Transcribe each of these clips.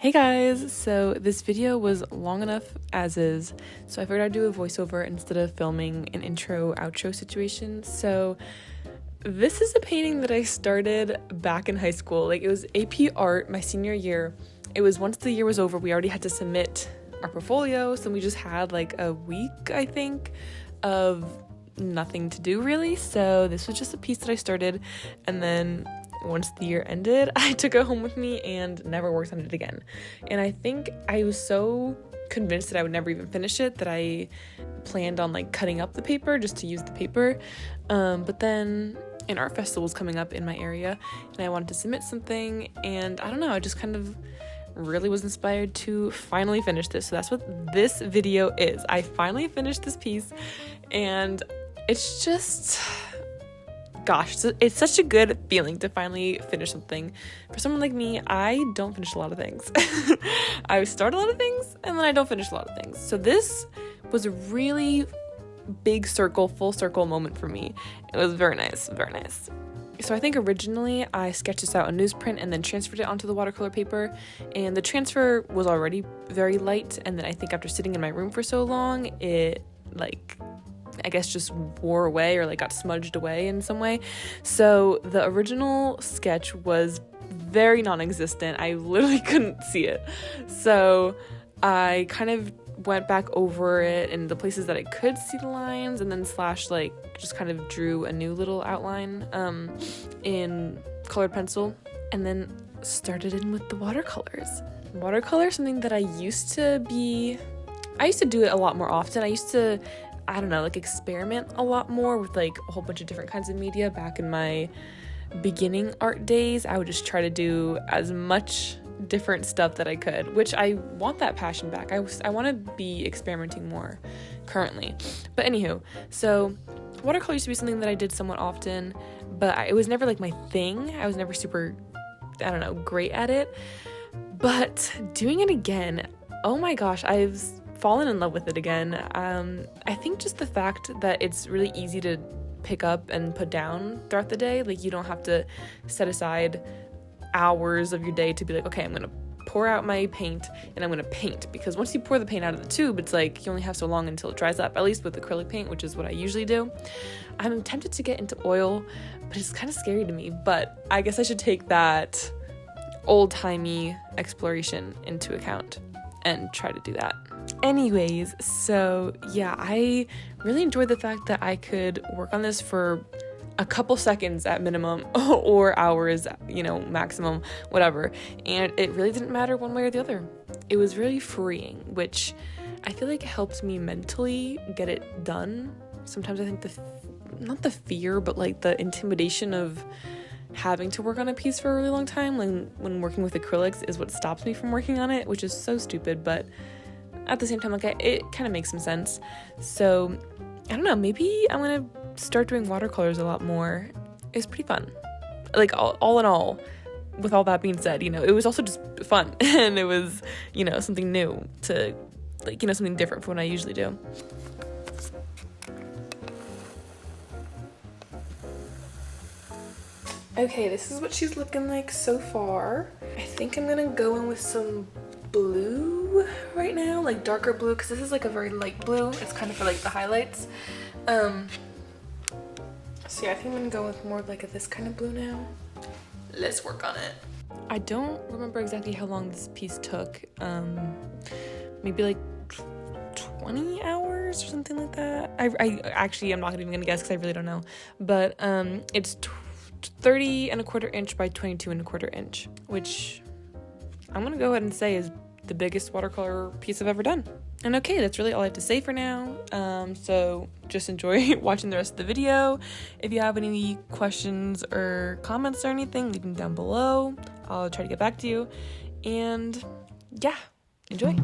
Hey guys, so this video was long enough as is, so I figured I'd do a voiceover instead of filming an intro-outro situation. So this is a painting that I started back in high school. Like, it was AP Art my senior year. It was once the year was over, we already had to submit our portfolio, so we just had like a week, I think, of nothing to do really. So this was just a piece that I started, and then once the year ended, I took it home with me and never worked on it again. And I think I was so convinced that I would never even finish it that I planned on like cutting up the paper just to use the paper. But then an art festival was coming up in my area and I wanted to submit something, and I don't know, I just kind of really was inspired to finally finish this. So that's what this video is. I finally finished this piece, and it's just, gosh, it's such a good feeling to finally finish something. For someone like me, I don't finish a lot of things. I start a lot of things and then I don't finish a lot of things. So this was a really big circle, full circle moment for me. It was very nice, very nice. So I think originally I sketched this out in newsprint and then transferred it onto the watercolor paper, and the transfer was already very light, and then I think after sitting in my room for so long, it I guess just wore away or like got smudged away in some way. So the original sketch was very non-existent. I literally couldn't see it. So I kind of went back over it in the places that I could see the lines, and then just kind of drew a new little outline in colored pencil, and then started in with the watercolors. Watercolor is something that I used to do it a lot more often. I used to experiment a lot more with like a whole bunch of different kinds of media. Back in my beginning art days, I would just try to do as much different stuff that I could, which I want that passion back. I want to be experimenting more currently. But anywho, so watercolor used to be something that I did somewhat often, but it was never like my thing. I was never super, great at it. But doing it again, oh my gosh, I've fallen in love with it again. I think just the fact that it's really easy to pick up and put down throughout the day. Like, you don't have to set aside hours of your day to be like, okay, I'm gonna pour out my paint and I'm gonna paint, because once you pour the paint out of the tube, it's like you only have so long until it dries up, at least with acrylic paint, which is what I usually do. I'm tempted to get into oil, but it's kind of scary to me, but I guess I should take that old-timey exploration into account and try to do that. Anyways, so yeah, I really enjoyed the fact that I could work on this for a couple seconds at minimum, or hours, maximum, whatever. And it really didn't matter one way or the other. It was really freeing, which I feel like helped me mentally get it done. Sometimes I think not the fear, but like the intimidation of having to work on a piece for a really long time when working with acrylics is what stops me from working on it, which is so stupid, but at the same time, it kind of makes some sense. So I don't know, maybe I'm gonna start doing watercolors a lot more. It's pretty fun. Like, all in all, with all that being said, it was also just fun, and it was, something new to, something different from what I usually do. Okay, this is what she's looking like so far. I think I'm gonna go in with some blue right now, like darker blue, because this is like a very light blue. It's kind of for like the highlights. So yeah, I think I'm gonna go with more of like this kind of blue now. Let's work on it. I don't remember exactly how long this piece took. Maybe like 20 hours or something like that. I'm not even gonna guess because I really don't know. But it's 30¼ inch by 22¼ inch, which I'm gonna go ahead and say is the biggest watercolor piece I've ever done. And okay, that's really all I have to say for now. So just enjoy watching the rest of the video. If you have any questions or comments or anything, leave them down below. I'll try to get back to you. And yeah, enjoy.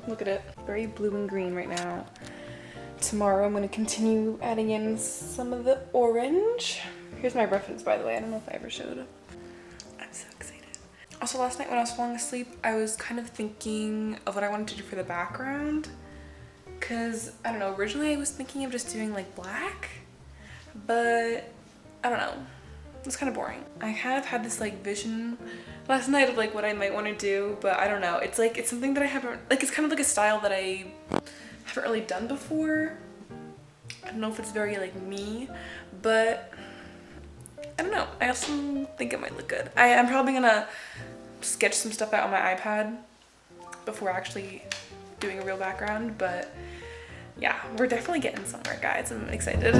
Look at it, very blue and green right now. Tomorrow I'm going to continue adding in some of the orange. Here's my reference, by the way. I don't know if I ever showed. I'm so excited. Also, last night when I was falling asleep, I was kind of thinking of what I wanted to do for the background. Cause I don't know, originally I was thinking of just doing like black, but I don't know. It's kind of boring. I kind of had this like vision last night of like what I might want to do, but I don't know. It's like, it's something that I haven't, like it's kind of like a style that I haven't really done before. I don't know if it's very like me, but I don't know. I also think it might look good. I'm probably gonna sketch some stuff out on my iPad before actually doing a real background, but yeah, we're definitely getting somewhere, guys. I'm excited.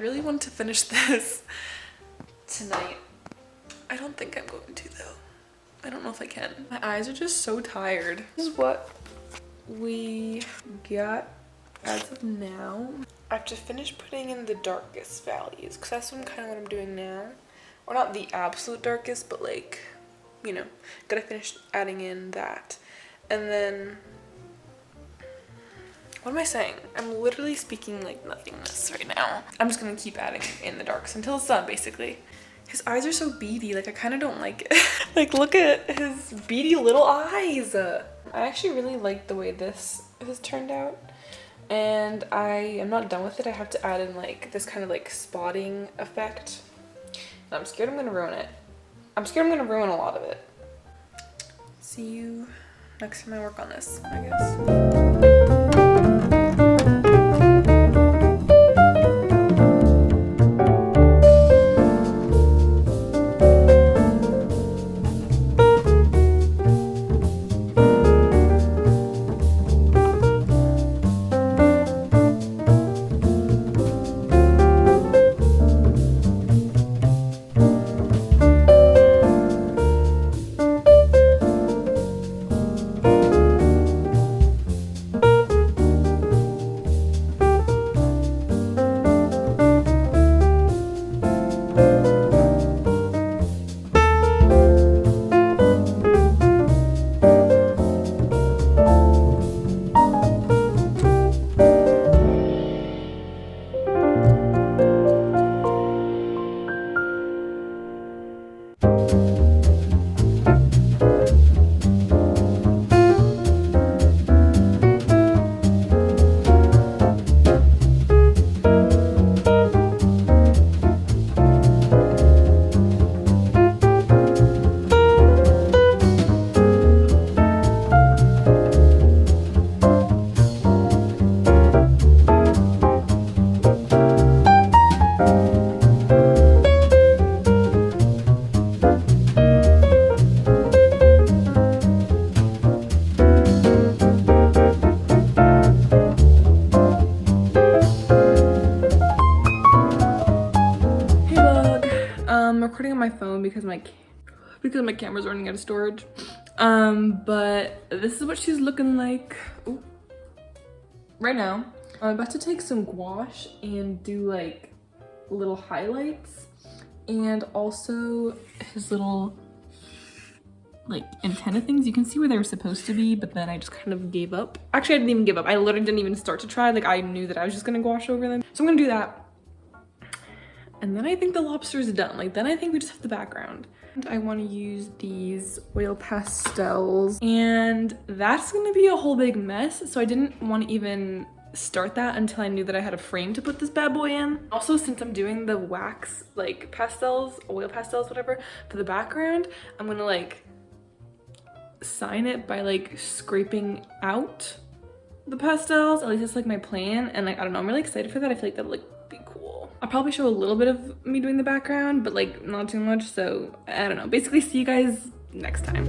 really want to finish this tonight. I don't think I'm going to though. I don't know if I can. My eyes are just so tired. This is what we got as of now. I have to finish putting in the darkest values because that's kind of what I'm doing now. Or not the absolute darkest, but like, you know, gotta finish adding in that. And then, what am I saying? I'm literally speaking like nothingness right now. I'm just gonna keep adding in the darks until it's done, basically. His eyes are so beady, like I kind of don't like it. Like look at his beady little eyes. I actually really like the way this has turned out. And I am not done with it. I have to add in like this kind of like spotting effect. And I'm scared I'm gonna ruin it. I'm scared I'm gonna ruin a lot of it. See you next time I work on this, I guess. I'm recording on my phone because my camera's running out of storage. But this is what she's looking like. Ooh. Right now. I'm about to take some gouache and do like little highlights and also his little like antenna things. You can see where they were supposed to be, but then I just kind of gave up. Actually, I didn't even give up. I literally didn't even start to try. Like I knew that I was just gonna gouache over them. So I'm gonna do that. And then I think the lobster is done. Like then I think we just have the background. And I want to use these oil pastels and that's gonna be a whole big mess. So I didn't want to even start that until I knew that I had a frame to put this bad boy in. Also, since I'm doing the wax like pastels, oil pastels, whatever, for the background, I'm gonna like sign it by like scraping out the pastels. At least that's like my plan. And like, I don't know, I'm really excited for that. I feel like that'll like be cool. I'll probably show a little bit of me doing the background, but like not too much. So I don't know. Basically, see you guys next time.